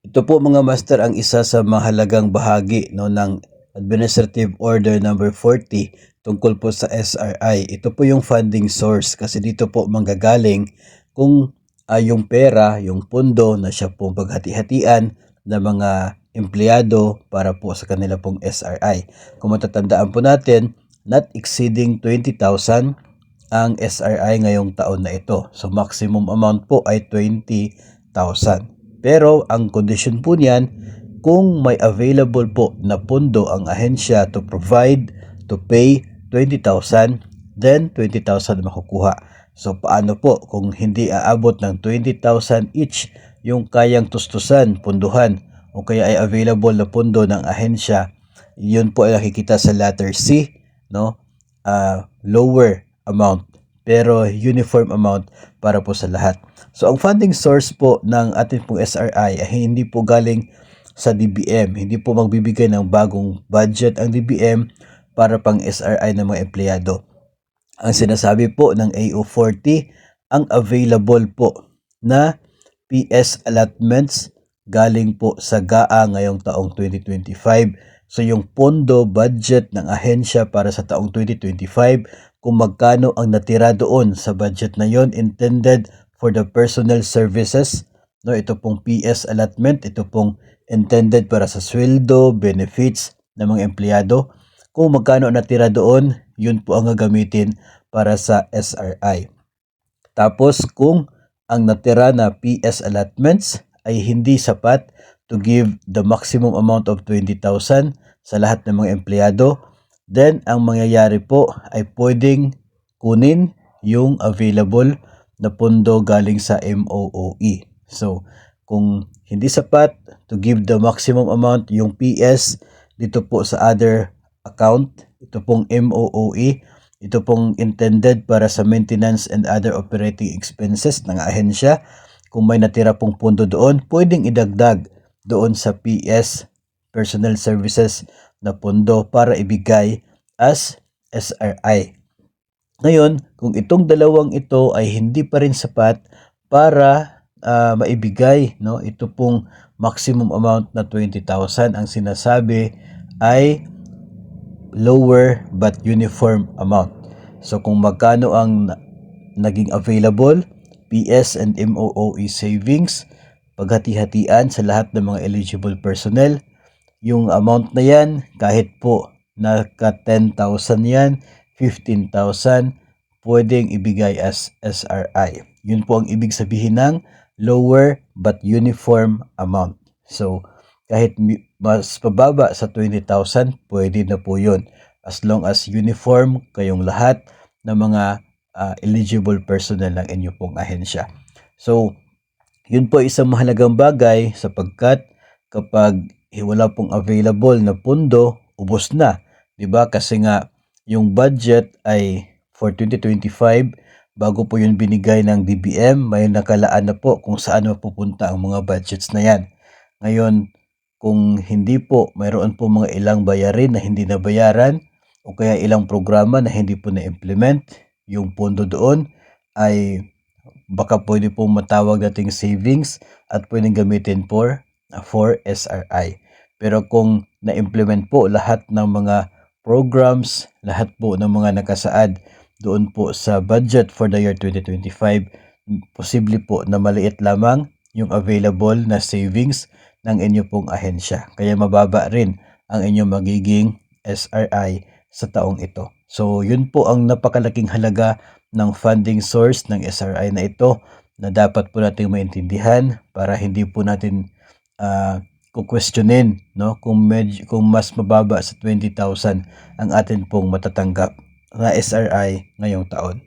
Ito po mga master ang isa sa mahalagang bahagi no, ng Administrative Order number 40 tungkol po sa SRI. Ito po yung funding source kasi dito po manggagaling kung yung pera, yung pondo na siya po paghati-hatian ng mga empleyado para po sa kanila pong SRI. Kung matatandaan po natin, not exceeding 20,000 ang SRI ngayong taon na ito. So maximum amount po ay 20,000. Pero ang condition po niyan, kung may available po na pondo ang ahensya to provide, to pay 20,000, then 20,000 makukuha. So paano po kung hindi aabot ng 20,000 each yung kayang tustusan, punduhan, o kaya ay available na pondo ng ahensya? Yun po ay nakikita sa letter C, no? Lower amount pero uniform amount para po sa lahat. So ang funding source po ng ating pong SRI ay hindi po galing sa DBM. Hindi po magbibigay ng bagong budget ang DBM para pang SRI ng mga empleyado. Ang sinasabi po ng AO40, ang available po na PS allotments galing po sa GAA ngayong taong 2025. So yung pondo budget ng ahensya para sa taong 2025, kung magkano ang natira doon sa budget na yon intended for the personnel services, no, ito pong PS allotment, ito pong intended para sa sweldo, benefits ng mga empleyado. Kung magkano natira doon, yun po ang gagamitin para sa SRI. Tapos kung ang natira na PS allotments ay hindi sapat to give the maximum amount of 20,000 sa lahat ng mga empleyado, then ang mangyayari po ay pwedeng kunin yung available na pondo galing sa MOOE. So kung hindi sapat to give the maximum amount yung PS dito po sa other account, ito pong MOOE, ito pong intended para sa maintenance and other operating expenses ng ahensya. Kung may natira pong pondo doon, pwedeng idagdag doon sa PS, Personnel Services na pondo para ibigay as SRI. Ngayon, kung itong dalawang ito ay hindi pa rin sapat para maibigay, no, ito pong maximum amount na 20,000, ang sinasabi ay lower but uniform amount. So kung magkano ang naging available, PS and MOOE savings, paghati-hatian sa lahat ng mga eligible personnel, yung amount na yan, kahit po naka 10,000 yan, 15,000, pwedeng ibigay as SRI. Yun po ang ibig sabihin ng lower but uniform amount. So, kahit mas pababa sa 20,000, pwede na po yun. As long as uniform kayong lahat ng mga eligible personnel ng inyo pong ahensya. So, yun po isang mahalagang bagay sapagkat kapag wala pong available na pondo, ubos na. Diba? Kasi nga, yung budget ay for 2025, bago po yun binigay ng DBM, may nakalaan na po kung saan mapupunta ang mga budgets na yan. Ngayon, kung hindi po, mayroon po mga ilang bayarin na hindi nabayaran o kaya ilang programa na hindi po na-implement, yung pondo doon ay baka pwede pong matawag nating savings at pwedeng gamitin for SRI. Pero kung na-implement po lahat ng mga programs, lahat po ng mga nakasaad doon po sa budget for the year 2025, posible po na maliit lamang yung available na savings ng inyo pong ahensya. Kaya mababa rin ang inyong magiging SRI sa taong ito. So yun po ang napakalaking halaga ng funding source ng SRI na ito na dapat po natin maintindihan para hindi po natin kukwestiyonin, no, kung mas mababa sa 20,000 ang atin pong matatanggap na SRI ngayong taon.